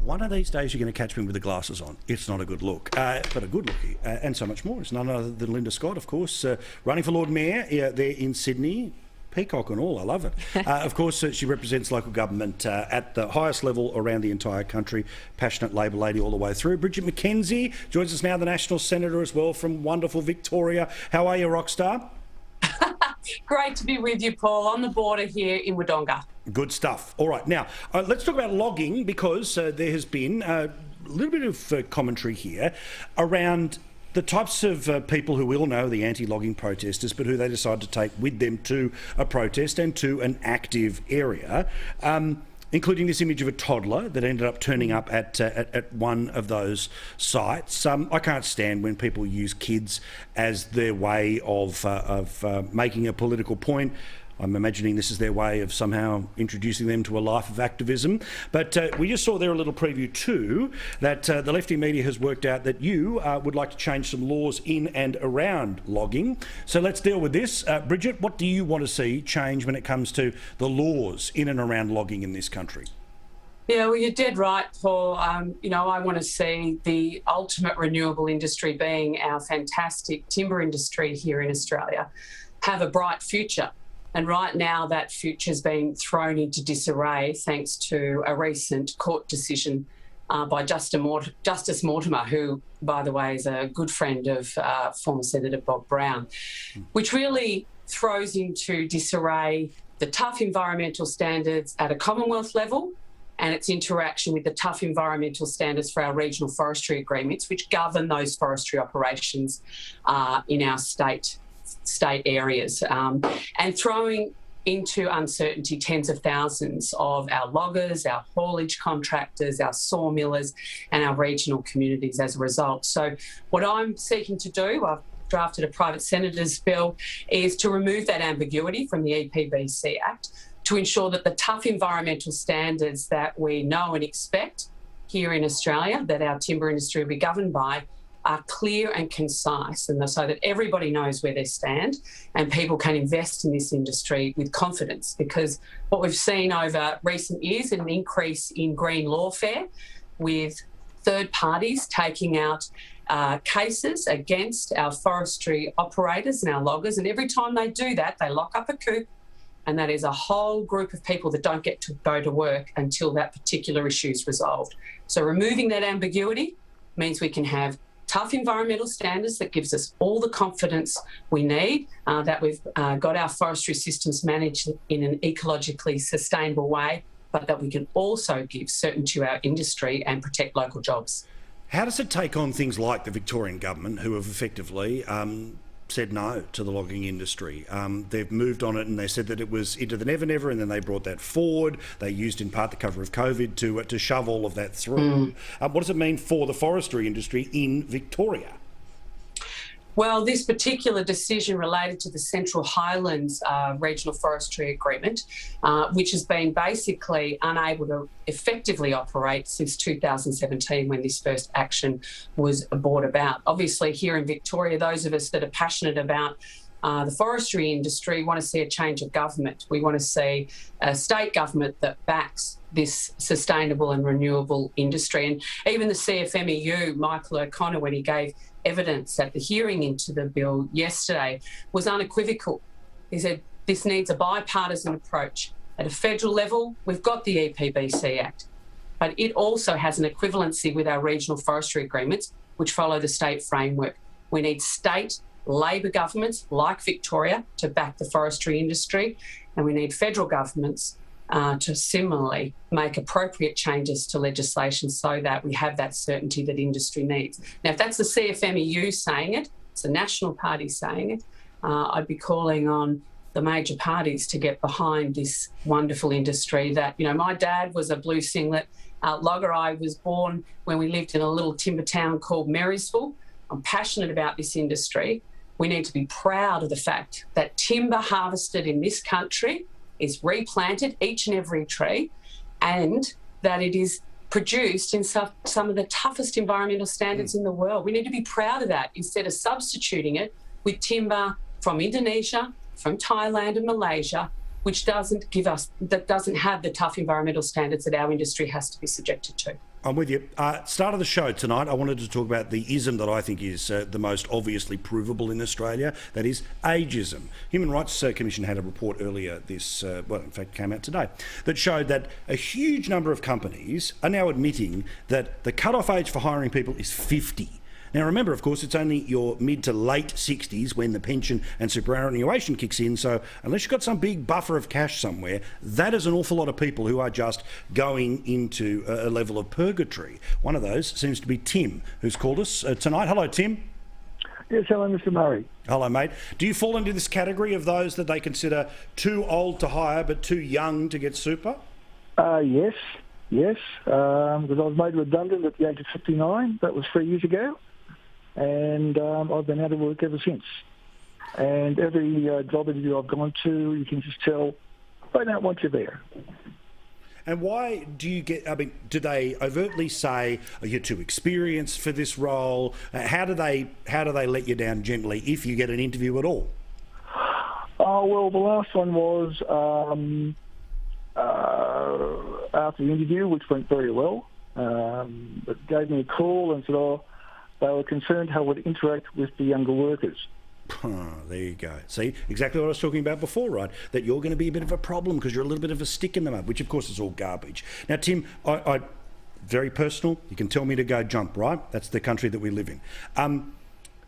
One of these days you're going to catch me with the glasses on. It's not a good look, but a good look, and so much more. It's none other than Linda Scott, of course, running for Lord Mayor there in Sydney. Peacock and all, I love it. Of course, she represents local government at the highest level around the entire country. Passionate Labor lady all the way through. Bridget McKenzie joins us now, the National Senator as well from wonderful Victoria. How are you, Rockstar? Great to be with you, Paul, on the border here in Wodonga. Good stuff. All right, now let's talk about logging, because there has been a little bit of commentary here around the types of people who we all know, the anti-logging protesters, but who they decide to take with them to a protest and to an active area, including this image of a toddler that ended up turning up at one of those sites. I can't stand when people use kids as their way of making a political point. I'm imagining this is their way of somehow introducing them to a life of activism. But we just saw there a little preview too, that the lefty media has worked out that you would like to change some laws in and around logging. So let's deal with this. Bridget, what do you want to see change when it comes to the laws in and around logging in this country? Yeah, well, you're dead right, Paul. I want to see the ultimate renewable industry, being our fantastic timber industry here in Australia, have a bright future. And right now that future's been thrown into disarray thanks to a recent court decision by Justice Mortimer, who, by the way, is a good friend of former Senator Bob Brown, which really throws into disarray the tough environmental standards at a Commonwealth level and its interaction with the tough environmental standards for our regional forestry agreements, which govern those forestry operations in our state areas, and throwing into uncertainty tens of thousands of our loggers, our haulage contractors, our sawmillers and our regional communities as a result. So what I'm seeking to do, I've drafted a private senator's bill, is to remove that ambiguity from the EPBC Act to ensure that the tough environmental standards that we know and expect here in Australia, that our timber industry will be governed by, are clear and concise, and so that everybody knows where they stand and people can invest in this industry with confidence. Because what we've seen over recent years is an increase in green lawfare, with third parties taking out cases against our forestry operators and our loggers, and every time they do that, they lock up a coop, and that is a whole group of people that don't get to go to work until that particular issue is resolved. So removing that ambiguity means we can have tough environmental standards that gives us all the confidence we need, that we've got our forestry systems managed in an ecologically sustainable way, but that we can also give certainty to our industry and protect local jobs. How does it take on things like the Victorian government, who have effectively said no to the logging industry? They've moved on it and they said that it was into the never, and then they brought that forward. They used in part the cover of COVID to shove all of that through. What does it mean for the forestry industry in Victoria? Well, this particular decision related to the Central Highlands Regional Forestry Agreement, which has been basically unable to effectively operate since 2017, when this first action was brought about. Obviously, here in Victoria, those of us that are passionate about the forestry industry want to see a change of government. We want to see a state government that backs this sustainable and renewable industry. And even the CFMEU, Michael O'Connor, when he gave evidence at the hearing into the bill yesterday, was unequivocal. He said this needs a bipartisan approach. At a federal level, we've got the EPBC Act, but it also has an equivalency with our regional forestry agreements, which follow the state framework. We need state Labor governments like Victoria to back the forestry industry, and we need federal governments to similarly make appropriate changes to legislation so that we have that certainty that industry needs. Now, if that's the CFMEU saying it, it's the National Party saying it, I'd be calling on the major parties to get behind this wonderful industry that, my dad was a blue singlet logger. I was born when we lived in a little timber town called Marysville. I'm passionate about this industry. We need to be proud of the fact that timber harvested in this country is replanted, each and every tree, and that it is produced in some of the toughest environmental standards in the world. We need to be proud of that instead of substituting it with timber from Indonesia, from Thailand and Malaysia, which doesn't have the tough environmental standards that our industry has to be subjected to. I'm with you. Start of the show tonight, I wanted to talk about the ism that I think is the most obviously provable in Australia, that is ageism. Human Rights Commission had a report earlier in fact came out today, that showed that a huge number of companies are now admitting that the cut-off age for hiring people is 50. Now remember, of course, it's only your mid to late 60s when the pension and superannuation kicks in, so unless you've got some big buffer of cash somewhere, that is an awful lot of people who are just going into a level of purgatory. One of those seems to be Tim, who's called us tonight. Hello, Tim. Yes, hello, Mr. Murray. Hello, mate. Do you fall into this category of those that they consider too old to hire but too young to get super? Yes, because I was made redundant at the age of 59. That was 3 years ago. And I've been out of work ever since. And every job interview I've gone to, you can just tell they don't want you there. And why do you get, do they overtly say, oh, you're too experienced for this role? How do they let you down gently if you get an interview at all? Oh, well, the last one was after the interview, which went very well. It gave me a call and said, they were concerned how it would interact with the younger workers. Oh, there you go. See, exactly what I was talking about before, right? That you're going to be a bit of a problem because you're a little bit of a stick in the mud, which of course is all garbage. Now, Tim, I very personal. You can tell me to go jump, right? That's the country that we live in.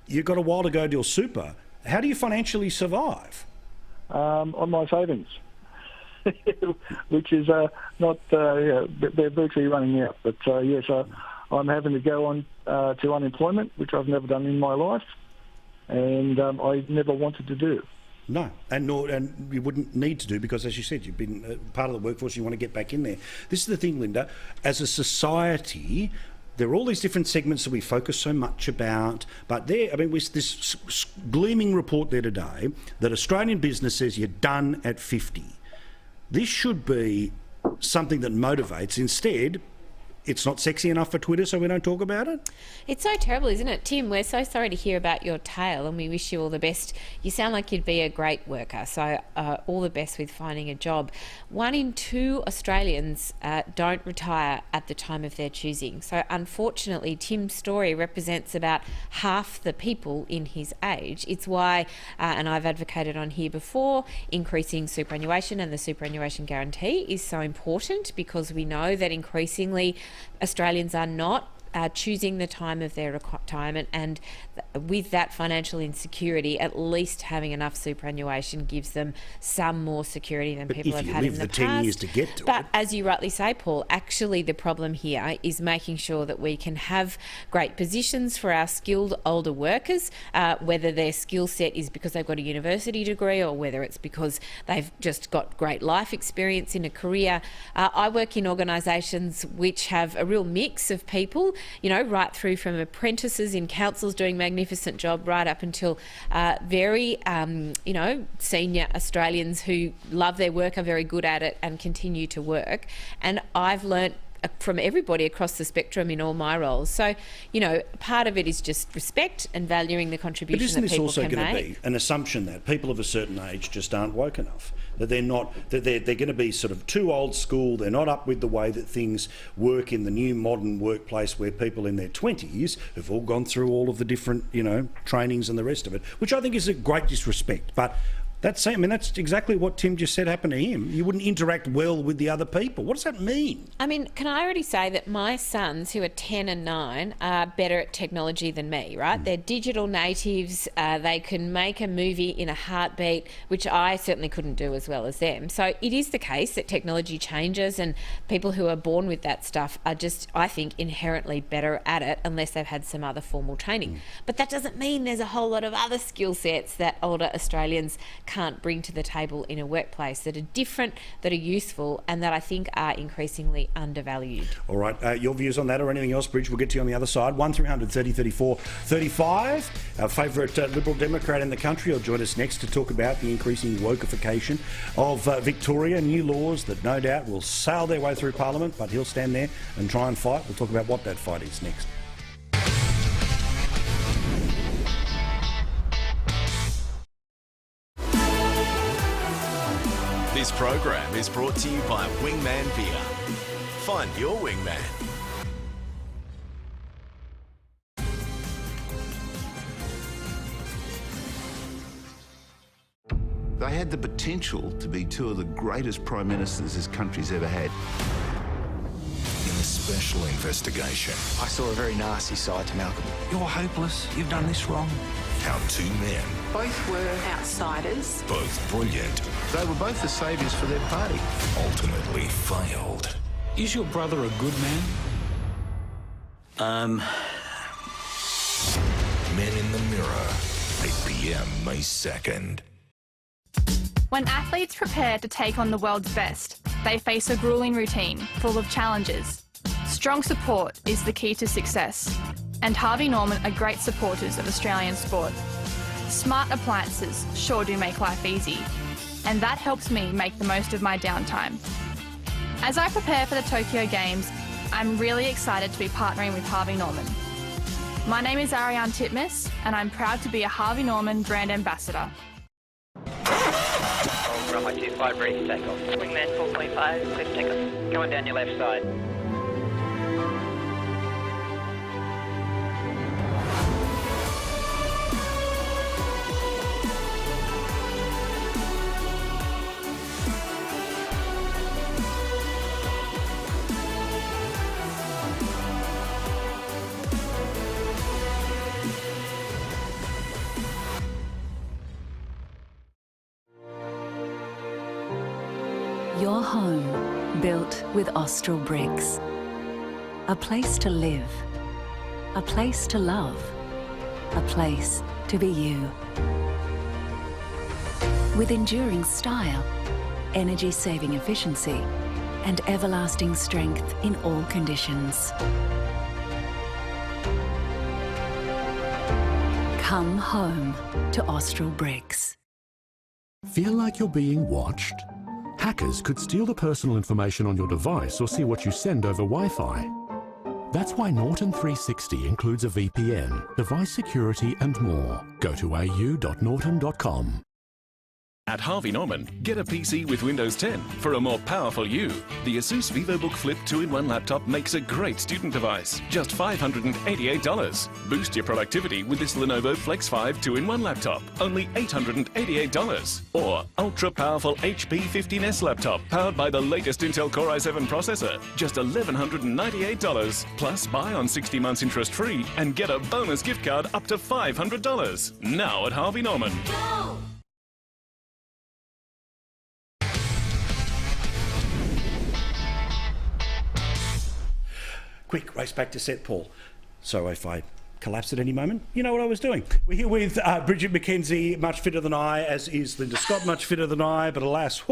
You've got a while to go till super. How do you financially survive? On my savings, which is they're virtually running out. But yes, I'm having to go on to unemployment, which I've never done in my life, and I never wanted to do. No, and you wouldn't need to do because, as you said, you've been part of the workforce. You want to get back in there. This is the thing, Linda. As a society, there are all these different segments that we focus so much about, but with this gleaming report there today that Australian business says you're done at 50. This should be something that motivates. Instead, it's not sexy enough for Twitter, so we don't talk about it? It's so terrible, isn't it? Tim, we're so sorry to hear about your tale and we wish you all the best. You sound like you'd be a great worker, so all the best with finding a job. 1 in 2 Australians don't retire at the time of their choosing. So unfortunately, Tim's story represents about half the people in his age. It's why, and I've advocated on here before, increasing superannuation and the superannuation guarantee is so important, because we know that increasingly Australians are not choosing the time of their retirement, and with that financial insecurity, at least having enough superannuation gives them some more security than people have had in the past. But if you live the 10 years to get to it. But as you rightly say, Paul, actually the problem here is making sure that we can have great positions for our skilled older workers, whether their skill set is because they've got a university degree or whether it's because they've just got great life experience in a career. I work in organisations which have a real mix of people, right through from apprentices in councils doing magnificent job right up until very, senior Australians who love their work, are very good at it and continue to work. And I've learnt from everybody across the spectrum in all my roles. So, part of it is just respect and valuing the contribution that people can make. But isn't this also going to be an assumption that people of a certain age just aren't woke enough? That they're not, that they're going to be sort of too old school, they're not up with the way that things work in the new modern workplace, where people in their 20s have all gone through all of the different, trainings and the rest of it, which I think is a great disrespect. But that's exactly what Tim just said happened to him. You wouldn't interact well with the other people. What does that mean? Can I already say that my sons, who are 10 and 9, are better at technology than me, right? They're digital natives. They can make a movie in a heartbeat, which I certainly couldn't do as well as them. So it is the case that technology changes, and people who are born with that stuff are just, I think, inherently better at it unless they've had some other formal training. But that doesn't mean there's a whole lot of other skill sets that older Australians can't bring to the table in a workplace that are different, that are useful, and that I think are increasingly undervalued. All right, your views on that or anything else, Bridge, we'll get to you on the other side. 1300 30 34 35. Our favourite Liberal Democrat in the country will join us next to talk about the increasing wokeification of Victoria, new laws that no doubt will sail their way through Parliament, but he'll stand there and try and fight. We'll talk about what that fight is next. This program is brought to you by Wingman Beer. Find your wingman. They had the potential to be two of the greatest prime ministers this country's ever had. In a special investigation, I saw a very nasty side to Malcolm. you're hopeless, you've done this wrong. How two men, Both were outsiders. both brilliant, They were both the saviours for their party. ultimately failed. Is your brother a good man? Men in the Mirror, 8 p.m. May 2nd. When athletes prepare to take on the world's best, they face a grueling routine full of challenges. Strong support is the key to success, and Harvey Norman are great supporters of Australian sport. Smart appliances sure do make life easy, and that helps me make the most of my downtime. As I prepare for the Tokyo Games, I'm really excited to be partnering with Harvey Norman. My name is Ariane Titmus, and I'm proud to be a Harvey Norman brand ambassador. Runway 25, ready to take off. Wingman 425, clear to take off. Going down your left side. Your home, built with Austral bricks. A place to live. A place to love. A place to be you. With enduring style, energy-saving efficiency, and everlasting strength in all conditions. Come home to Austral bricks. Feel like you're being watched? Hackers could steal the personal information on your device or see what you send over Wi-Fi. That's why Norton 360 includes a VPN, device security and more. Go to au.norton.com. At Harvey Norman, get a PC with Windows 10 for a more powerful you. The Asus VivoBook Flip 2-in-1 laptop makes a great student device. Just $588. Boost your productivity with this Lenovo Flex 5 2-in-1 laptop. Only $888. Or ultra-powerful HP 15S laptop powered by the latest Intel Core i7 processor. Just $1,198. Plus, buy on 60 months interest-free and get a bonus gift card up to $500. Now at Harvey Norman. Go! Quick, race back to set, Paul. So if I collapse at any moment, you know what I was doing. We're here with Bridget McKenzie, much fitter than I, as is Linda Scott, much fitter than I, but alas,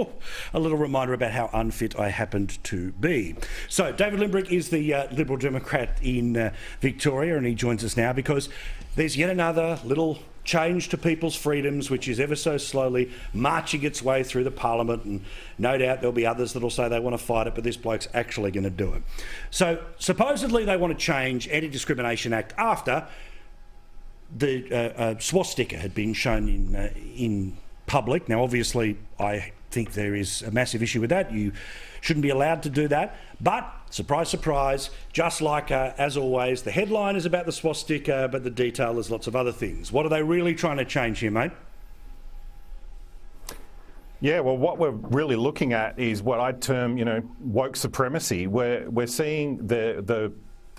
a little reminder about how unfit I happened to be. So David Limbrick is the Liberal Democrat in Victoria, and he joins us now because there's yet another little change to people's freedoms, which is ever so slowly marching its way through the Parliament, and no doubt there'll be others that'll say they want to fight it, but this bloke's actually going to do it. So supposedly they want to change Anti-Discrimination Act after the swastika had been shown in public. Now, obviously, I think there is a massive issue with that. You shouldn't be allowed to do that. But, surprise, surprise, just like, as always, the headline is about the swastika, but the detail is lots of other things. What are they really trying to change here, mate? Yeah, well, what we're really looking at is what I'd term, woke supremacy. We're seeing the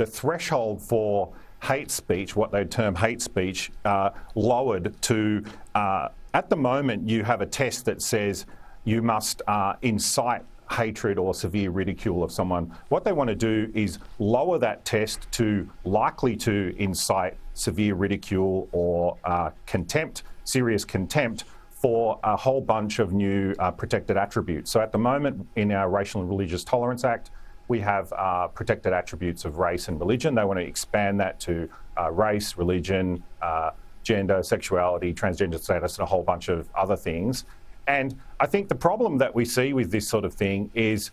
threshold for hate speech, what they term hate speech, lowered to, at the moment, you have a test that says you must incite hatred or severe ridicule of someone. What they want to do is lower that test to likely to incite severe ridicule or contempt, serious contempt, for a whole bunch of new protected attributes. So at the moment, in our Racial and Religious Tolerance Act, we have protected attributes of race and religion. They want to expand that to race, religion, gender, sexuality, transgender status, and a whole bunch of other things. And I think the problem that we see with this sort of thing is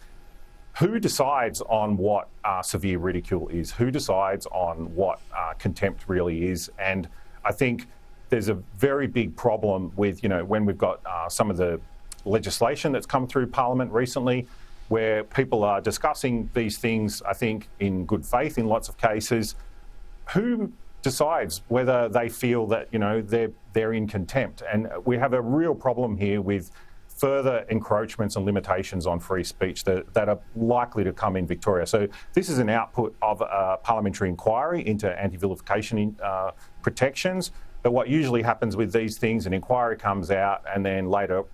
who decides on what severe ridicule is, who decides on what contempt really is. And I think there's a very big problem with, when we've got some of the legislation that's come through Parliament recently, where people are discussing these things, I think, in good faith in lots of cases. Who decides whether they feel that, you know, they're in contempt. And we have a real problem here with further encroachments and limitations on free speech that are likely to come in Victoria. So this is an output of a parliamentary inquiry into anti-vilification protections. But what usually happens with these things, an inquiry comes out, and then later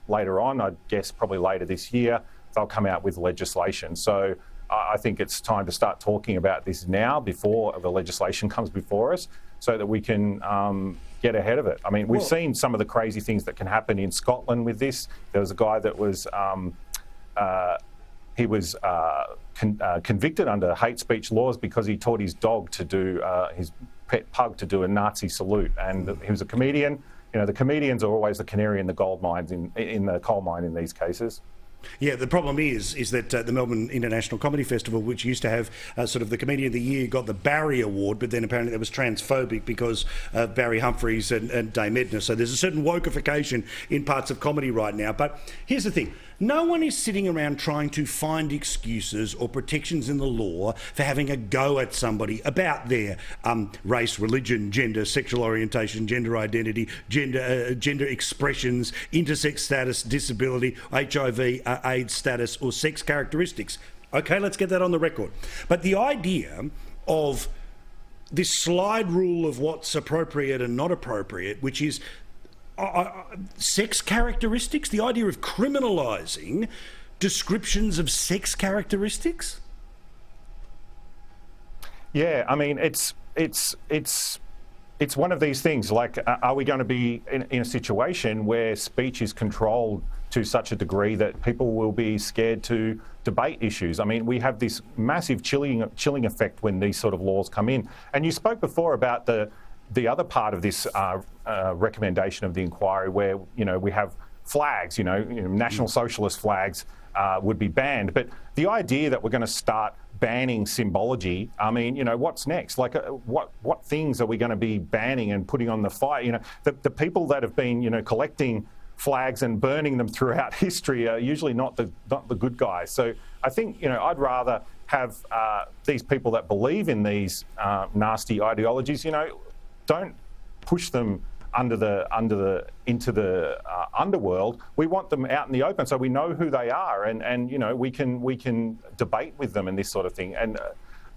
on, I guess probably later this year, they'll come out with legislation. So I think it's time to start talking about this now before the legislation comes before us, so that we can get ahead of it. I mean, we've seen some of the crazy things that can happen in Scotland with this. There was a guy that was convicted under hate speech laws because he taught his dog to do his pet pug to do a Nazi salute, and he was a comedian. You know, the comedians are always the canary in the gold mines in the coal mine in these cases. Yeah, the problem is that the Melbourne International Comedy Festival, which used to have sort of the Comedian of the Year, got the Barry Award, but then apparently that was transphobic because of Barry Humphries and Dame Edna. So there's a certain wokeification in parts of comedy right now. But here's the thing. No one is sitting around trying to find excuses or protections in the law for having a go at somebody about their race, religion, gender, sexual orientation, gender identity, gender expressions, intersex status, disability, HIV, AIDS status, or sex characteristics. Okay, let's get that on the record. But the idea of this slide rule of what's appropriate and not appropriate, which is sex characteristics, the idea of criminalising descriptions of sex characteristics? Yeah, I mean, it's one of these things, like, are we going to be in a situation where speech is controlled to such a degree that people will be scared to debate issues? I mean, we have this massive chilling effect when these sort of laws come in. And you spoke before about the other part of this recommendation of the inquiry, where, you know, we have flags, National Socialist flags would be banned. But the idea that we're going to start banning symbology, I mean, you know, what's next? Like, what things are we going to be banning and putting on the fire? You know, the people that have been, you know, collecting flags and burning them throughout history are usually not the good guys. So I think, you know, I'd rather have these people that believe in these nasty ideologies, you know, don't push them into the underworld. We want them out in the open so we know who they are, and you know, we can debate with them and this sort of thing. And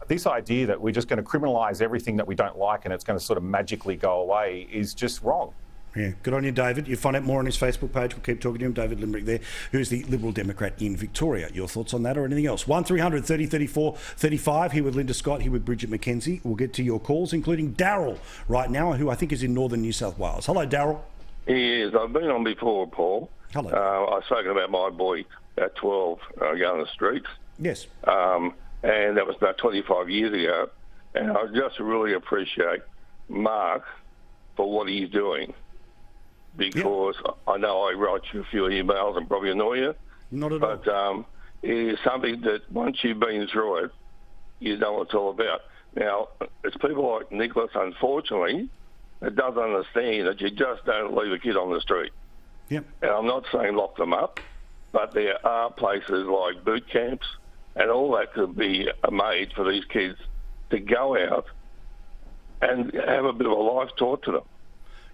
this idea that we're just going to criminalise everything that we don't like and it's going to sort of magically go away is just wrong. Yeah, good on you, David. You'll find out more on his Facebook page. We'll keep talking to him. David Limbrick there, who's the Liberal Democrat in Victoria. Your thoughts on that or anything else? 1300 30 34 35. Here with Linda Scott, here with Bridget McKenzie. We'll get to your calls, including Daryl right now, who I think is in northern New South Wales. Hello, Daryl. He is. I've been on before, Paul. Hello. I've spoken about my boy at 12 going the streets. Yes. And that was about 25 years ago. And I just really appreciate Mark for what he's doing. Because I know I write you a few emails and probably annoy you. Not at all. But it is something that once you've been through it, you know what it's all about. Now, it's people like Nicholas, unfortunately, that doesn't understand that you just don't leave a kid on the street. Yep. And I'm not saying lock them up, but there are places like boot camps and all that could be made for these kids to go out and have a bit of a life taught to them.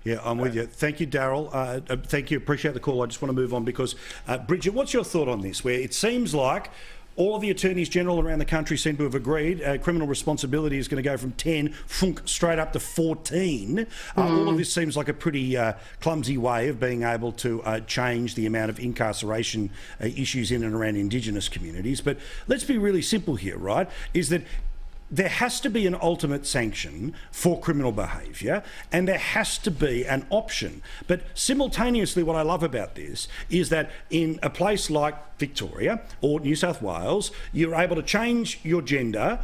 Yeah, I'm with you. Thank you, Daryl. Thank you. Appreciate the call. I just want to move on because, Bridget, what's your thought on this? Where it seems like all of the attorneys general around the country seem to have agreed criminal responsibility is going to go from 10 straight up to 14. All of this seems like a pretty clumsy way of being able to change the amount of incarceration issues in and around Indigenous communities. But let's be really simple here, right? Is that there has to be an ultimate sanction for criminal behaviour, and there has to be an option. But simultaneously, what I love about this is that in a place like Victoria or New South Wales, you're able to change your gender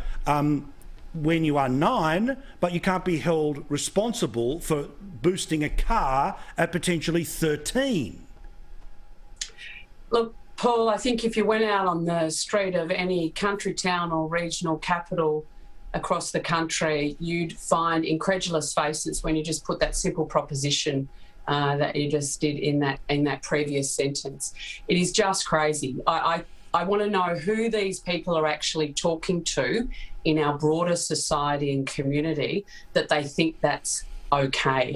when you are 9, but you can't be held responsible for boosting a car at potentially 13. Look, Paul, I think if you went out on the street of any country town or regional capital across the country, you'd find incredulous faces when you just put that simple proposition that you just did in that previous sentence. It is just crazy. I I want to know who these people are actually talking to in our broader society and community that they think that's okay.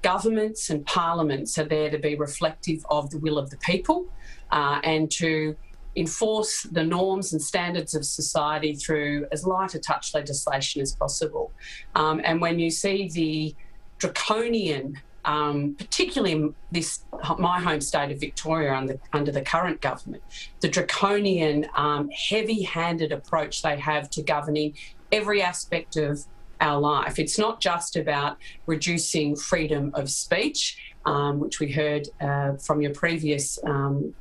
Governments and parliaments are there to be reflective of the will of the people and to enforce the norms and standards of society through as light a touch legislation as possible. And when you see the draconian, particularly in my home state of Victoria under the current government, the draconian, heavy-handed approach they have to governing every aspect of our life. It's not just about reducing freedom of speech, which we heard from your previous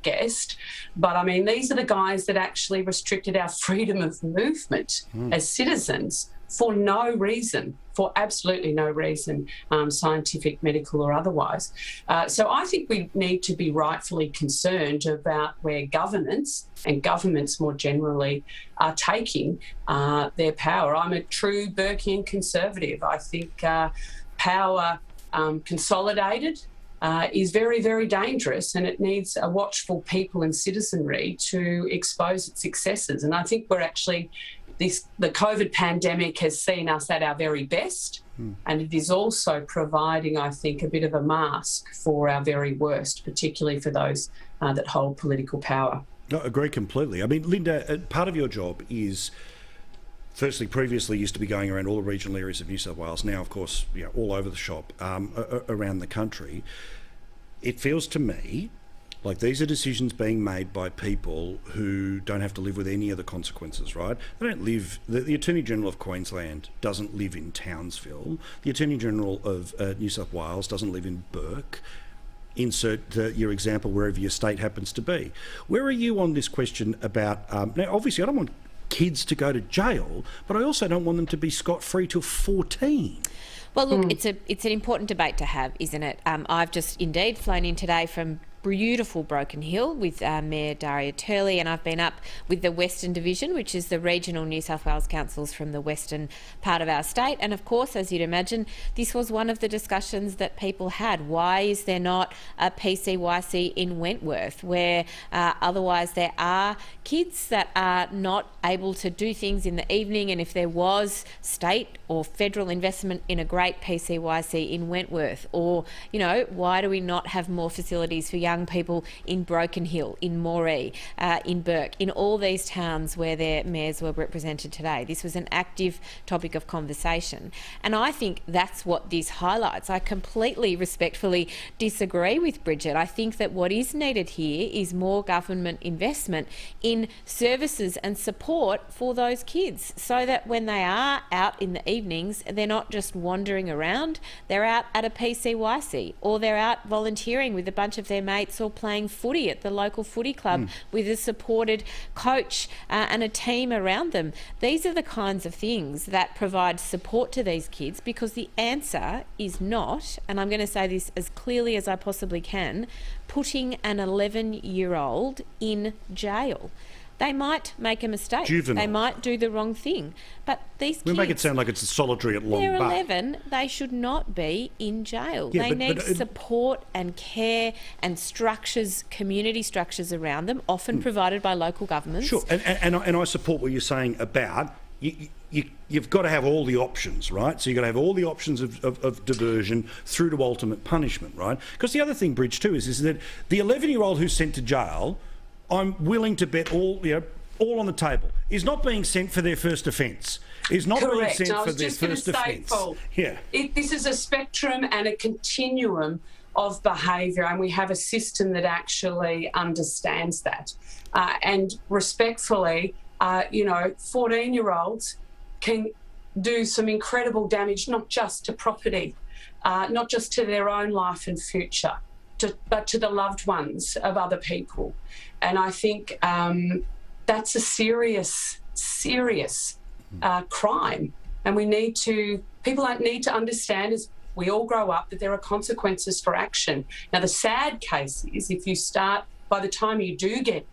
guest, but I mean, these are the guys that actually restricted our freedom of movement as citizens for no reason, for absolutely no reason, scientific, medical or otherwise. So I think we need to be rightfully concerned about where governance and governments more generally are taking their power. I'm a true Burkean conservative. I think power consolidated is very, very dangerous, and it needs a watchful people and citizenry to expose its excesses. And I think we're actually, the COVID pandemic has seen us at our very best, and it is also providing, I think, a bit of a mask for our very worst, particularly for those that hold political power. No, I agree completely. I mean, Linda, part of your job is, firstly, previously used to be going around all the regional areas of New South Wales. Now, of course, all over the shop, around the country. It feels to me like these are decisions being made by people who don't have to live with any of the consequences, right? They don't live... The Attorney General of Queensland doesn't live in Townsville. The Attorney General of New South Wales doesn't live in Burke. Insert your example wherever your state happens to be. Where are you on this question about... now, obviously, I don't want kids to go to jail, but I also don't want them to be scot-free till 14. Well, look, it's an important debate to have, isn't it? I've just indeed flown in today from beautiful Broken Hill with Mayor Daria Turley, and I've been up with the Western Division, which is the regional New South Wales councils from the western part of our state. And of course, as you'd imagine, this was one of the discussions that people had. Why is there not a PCYC in Wentworth, where otherwise there are kids that are not able to do things in the evening, and if there was state or federal investment in a great PCYC in Wentworth, or, you know, why do we not have more facilities for young people in Broken Hill, in Moree, in Burke, in all these towns where their mayors were represented today? This was an active topic of conversation, and I think that's what this highlights. I completely respectfully disagree with Bridget. I think that what is needed here is more government investment in services and support for those kids, so that when they are out in the evenings, they're not just wandering around, they're out at a PCYC, or they're out volunteering with a bunch of their mates, or playing footy at the local footy club with a supported coach and a team around them. These are the kinds of things that provide support to these kids, because the answer is not, and I'm going to say this as clearly as I possibly can, putting an 11-year-old in jail. They might make a mistake. Juvenile. They might do the wrong thing. But these kids... We make it sound like it's a solitary at Long They're Bay. 11. They should not be in jail. Yeah, they but need support and care and structures, community structures around them, often provided by local governments. Sure, and I support what you're saying about... You've got to have all the options, right? So you've got to have all the options of diversion through to ultimate punishment, right? Because the other thing, Bridge, too, is that the 11-year-old who's sent to jail... I'm willing to bet all on the table, is not being sent for their first offence. Is not Correct. being sent I was for their just going to first say, offence. Paul, this is a spectrum and a continuum of behaviour, and we have a system that actually understands that. And respectfully, 14-year-olds can do some incredible damage, not just to property, not just to their own life and future, but to the loved ones of other people. And I think that's a serious crime. And people need to understand, as we all grow up, that there are consequences for action. Now, the sad case is if you start, by the time you do get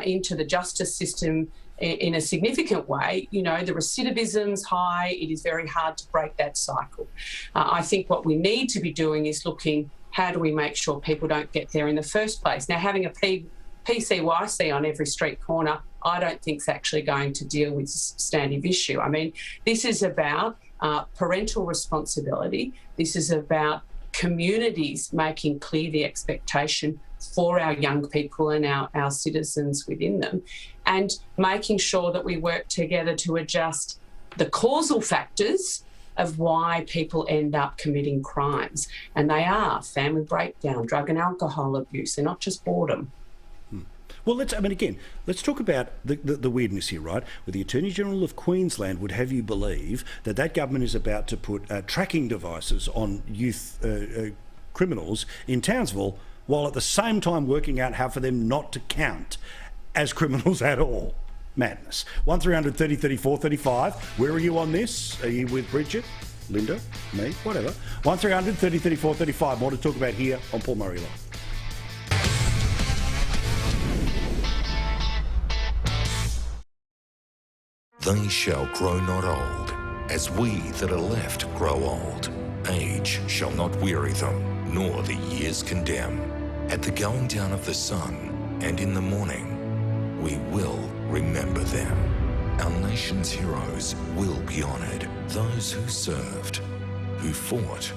into the justice system in a significant way, the recidivism's high. It is very hard to break that cycle. I think what we need to be doing is looking, how do we make sure people don't get there in the first place? Now, having a PCYC on every street corner, I don't think is actually going to deal with a substantive issue. I mean, this is about parental responsibility. This is about communities making clear the expectation for our young people and our citizens within them, and making sure that we work together to adjust the causal factors of why people end up committing crimes. And they are family breakdown, drug and alcohol abuse. They're not just boredom. Well, let's talk about the weirdness here, right? Where the Attorney General of Queensland would have you believe that government is about to put tracking devices on youth criminals in Townsville, while at the same time working out how for them not to count as criminals at all. Madness. 1300 30 34 35. Where are you on this? Are you with Bridget, Linda, me, whatever? 1300 30 34 35. More to talk about here on Paul Murray Live. They shall grow not old, as we that are left grow old. Age shall not weary them, nor the years condemn. At the going down of the sun, and in the morning, we will remember them. Our nation's heroes will be honoured. Those who served, who fought,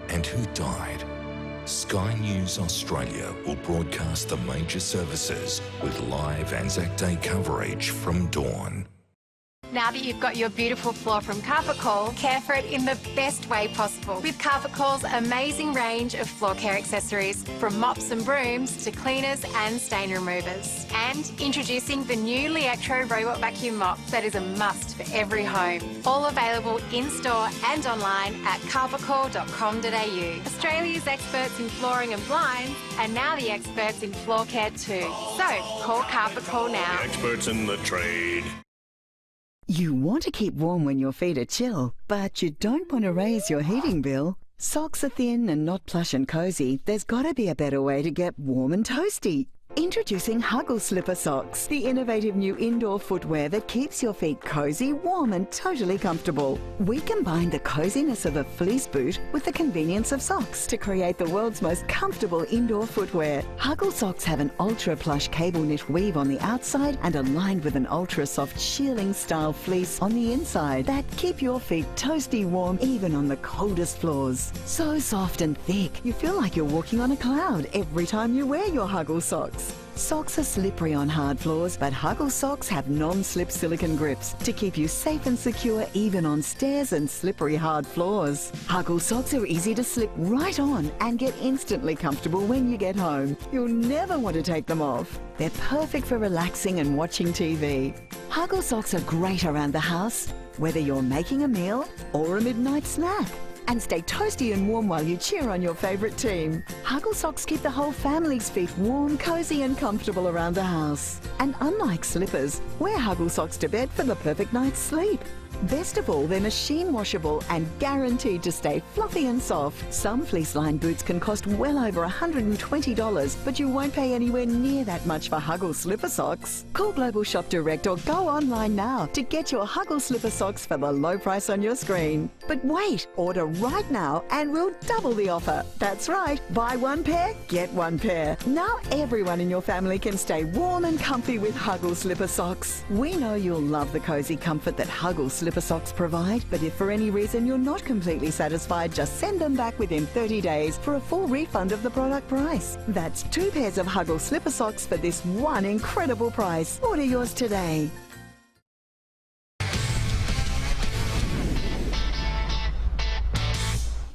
and who died. Sky News Australia will broadcast the major services with live Anzac Day coverage from dawn. Now that you've got your beautiful floor from Carpet Call, care for it in the best way possible with Carpet Call's amazing range of floor care accessories, from mops and brooms to cleaners and stain removers. And introducing the new Leactro robot vacuum mop that is a must for every home. All available in-store and online at carpetcall.com.au. Australia's experts in flooring and blinds, and now the experts in floor care too. So call Carpet Call now. The experts in the trade. You want to keep warm when your feet are chill, but you don't want to raise your heating bill. Socks are thin and not plush and cozy. There's got to be a better way to get warm and toasty. Introducing Huggle Slipper Socks, the innovative new indoor footwear that keeps your feet cozy, warm and totally comfortable. We combine the coziness of a fleece boot with the convenience of socks to create the world's most comfortable indoor footwear. Huggle Socks have an ultra plush cable knit weave on the outside and aligned with an ultra soft shearling style fleece on the inside that keep your feet toasty warm even on the coldest floors. So soft and thick, you feel like you're walking on a cloud every time you wear your Huggle Socks. Socks are slippery on hard floors, but Huggle Socks have non-slip silicone grips to keep you safe and secure even on stairs and slippery hard floors. Huggle Socks are easy to slip right on and get instantly comfortable when you get home. You'll never want to take them off. They're perfect for relaxing and watching TV. Huggle Socks are great around the house, whether you're making a meal or a midnight snack. And stay toasty and warm while you cheer on your favourite team. Huggle Socks keep the whole family's feet warm, cosy and comfortable around the house. And unlike slippers, wear Huggle Socks to bed for the perfect night's sleep. Best of all, they're machine washable and guaranteed to stay fluffy and soft. Some fleece-lined boots can cost well over $120, but you won't pay anywhere near that much for Huggle Slipper Socks. Call Global Shop Direct or go online now to get your Huggle Slipper Socks for the low price on your screen. But wait, order right now and we'll double the offer. That's right, buy one pair, get one pair. Now everyone in your family can stay warm and comfy with Huggle Slipper Socks. We know you'll love the cozy comfort that Huggle Slipper Socks provide, but if for any reason you're not completely satisfied, just send them back within 30 days for a full refund of the product price. That's 2 pairs of Huggle Slipper Socks for this one incredible price. Order yours today.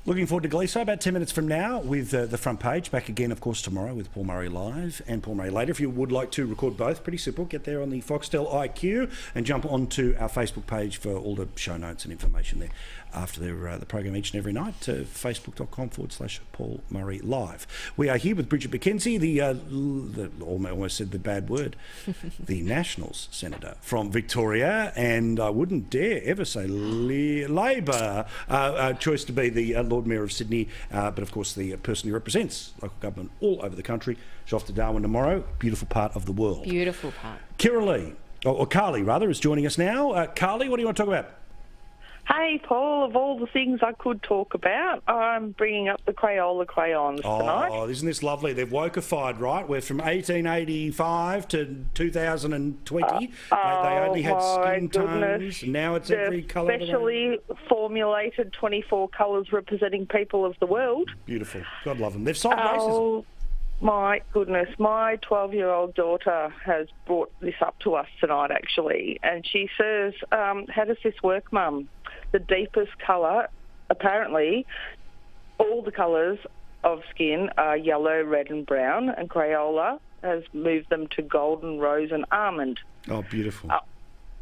Looking forward to Gleeso about 10 minutes from now with the front page. Back again, of course, tomorrow with Paul Murray Live and Paul Murray Later. If you would like to record both, pretty simple. Get there on the Foxtel IQ and jump onto our Facebook page for all the show notes and information there after the program each and every night. Facebook.com/Paul Murray Live. We are here with Bridget McKenzie, the almost said the bad word, the Nationals Senator from Victoria, and I wouldn't dare ever say Labor choice to be the Lord Mayor of Sydney, but of course the person who represents local government all over the country. She's off to Darwin tomorrow, beautiful part of the world. Beautiful part. Kira Lee, or Carly rather, is joining us now. Carly, what do you want to talk about? Hey, Paul, of all the things I could talk about, I'm bringing up the Crayola crayons tonight. Oh, isn't this lovely? They've wokeified, right? We're from 1885 to 2020. They only had skin tones. Now it's every colour. Specially formulated 24 colours representing people of the world. Beautiful. God love them. They've solved racism. My goodness, my 12-year-old daughter has brought this up to us tonight, actually, and she says, how does this work, Mum? The deepest colour, apparently, all the colours of skin are yellow, red and brown, and Crayola has moved them to golden, rose and almond. Oh, beautiful.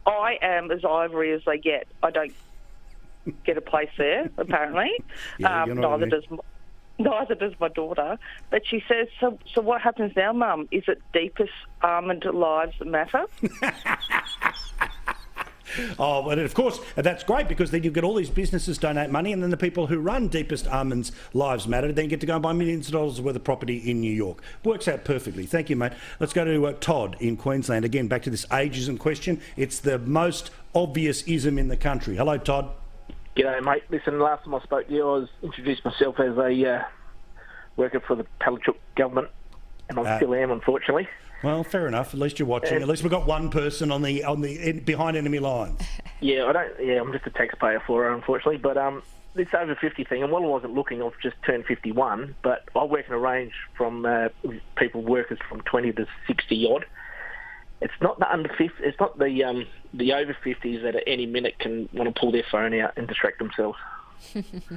I am as ivory as they get. I don't get a place there, apparently. Neither does my daughter. But she says, so what happens now, Mum? Is it deepest almond lives matter? Oh, and of course, that's great because then you get all these businesses donate money and then the people who run Deepest Almonds Lives Matter then get to go and buy millions of dollars worth of property in New York. Works out perfectly. Thank you, mate. Let's go to Todd in Queensland. Again, back to this ageism question. It's the most obvious ism in the country. Hello, Todd. G'day, mate. Listen, last time I spoke to you, I was introduced myself as a worker for the Palachuk government, and I still am, unfortunately. Well, fair enough. At least you're watching. At least we've got one person on the behind enemy lines. Yeah, I'm just a taxpayer for her, unfortunately. But this over 50 thing, and while I wasn't looking, I've just turned 51. But I work in a range from workers from 20 to 60 odd. It's not the under 50. It's not the over 50s that at any minute can want to pull their phone out and distract themselves.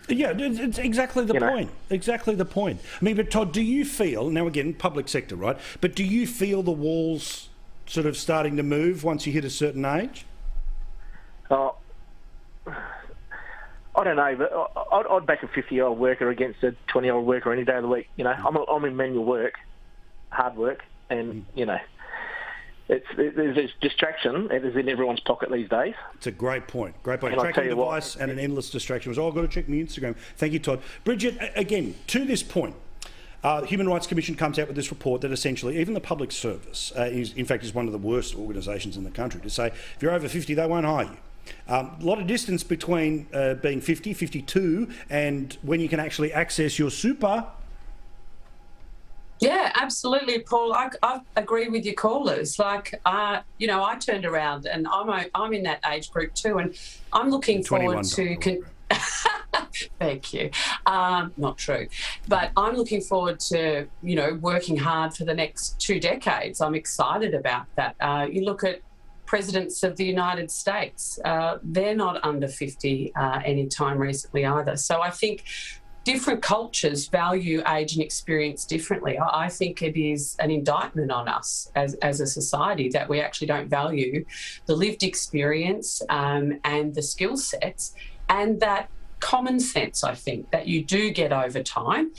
Yeah, it's exactly the point. Exactly the point. I mean, but Todd, do you feel, now again, public sector, right? But do you feel the walls sort of starting to move once you hit a certain age? Oh, I don't know, but I'd back a 50-year-old worker against a 20-year-old worker any day of the week. You know, I'm in manual work, hard work, and, you know, there's distraction. It is in everyone's pocket these days. It's a great point. Great point. Tracking device and an endless distraction. I've got to check my Instagram. Thank you, Todd. Bridget, again, to this point, Human Rights Commission comes out with this report that essentially even the public service is one of the worst organisations in the country to say if you're over 50, they won't hire you. A lot of distance between being 50, 52 and when you can actually access your super. Yeah, absolutely, Paul. I agree with your callers. Like, you know, I turned around and I'm in that age group too, and I'm looking forward to. Thank you. Not true, but I'm looking forward to working hard for the next 2 decades. I'm excited about that. You look at presidents of the United States; they're not under 50 anytime recently either. So I think different cultures value age and experience differently. I think it is an indictment on us as a society that we actually don't value the lived experience and the skill sets and that common sense, I think, that you do get over time.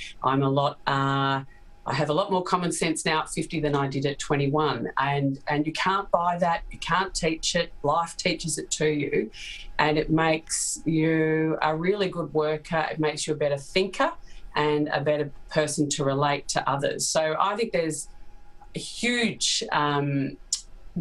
I have a lot more common sense now at 50 than I did at 21. And you can't buy that. You can't teach it. Life teaches it to you. And it makes you a really good worker. It makes you a better thinker and a better person to relate to others. So I think there's a huge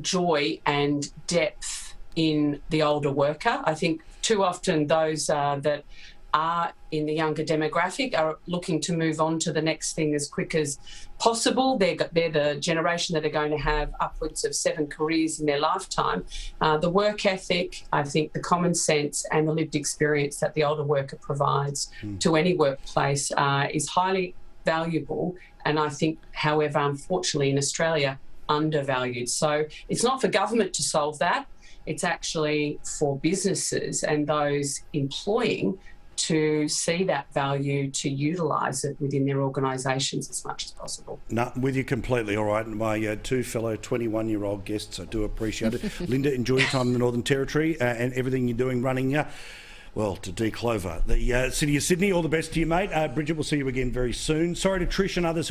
joy and depth in the older worker. I think too often those that are in the younger demographic are looking to move on to the next thing as quick as possible. They're the generation that are going to have upwards of 7 careers in their lifetime. The work ethic, I think the common sense and the lived experience that the older worker provides to any workplace is highly valuable. And I think, however, unfortunately in Australia, undervalued. So it's not for government to solve that. It's actually for businesses and those employing to see that value, to utilise it within their organisations as much as possible. No, with you completely, all right. And my 2 fellow 21-year-old guests, I do appreciate it. Linda, enjoy your time in the Northern Territory and everything you're doing running, to declover the City of Sydney. All the best to you, mate. Bridget, we'll see you again very soon. Sorry to Trish and others who